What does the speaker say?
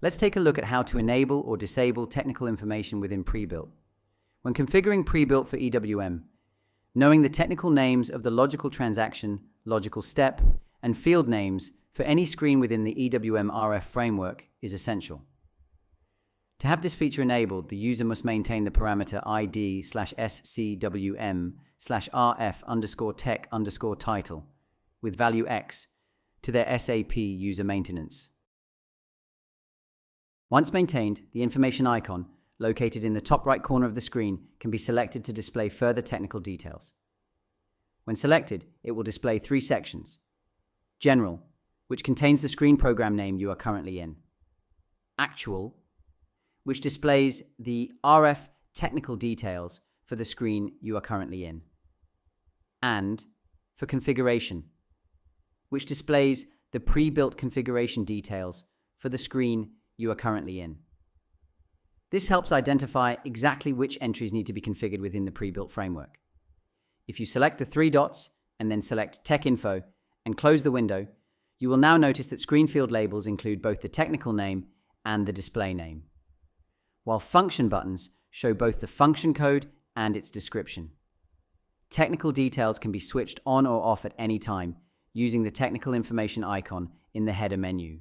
Let's take a look at how to enable or disable technical information within PreBilt. When configuring PreBilt for EWM, knowing the technical names of the logical transaction, logical step, and field names for any screen within the EWM RF framework is essential. To have this feature enabled, the user must maintain the parameter id/scwm/rf_tech_title with value X to their SAP user maintenance. Once maintained, the information icon, located in the top right corner of the screen, can be selected to display further technical details. When selected, it will display three sections. General, which contains the screen program name you are currently in. Actual, which displays the RF technical details for the screen you are currently in. And for configuration, which displays the pre-built configuration details for the screen you are currently in. This helps identify exactly which entries need to be configured within the pre-built framework. If you select the three dots and then select Tech Info and close the window, you will now notice that screen field labels include both the technical name and the display name, while function buttons show both the function code and its description. Technical details can be switched on or off at any time using the technical information icon in the header menu.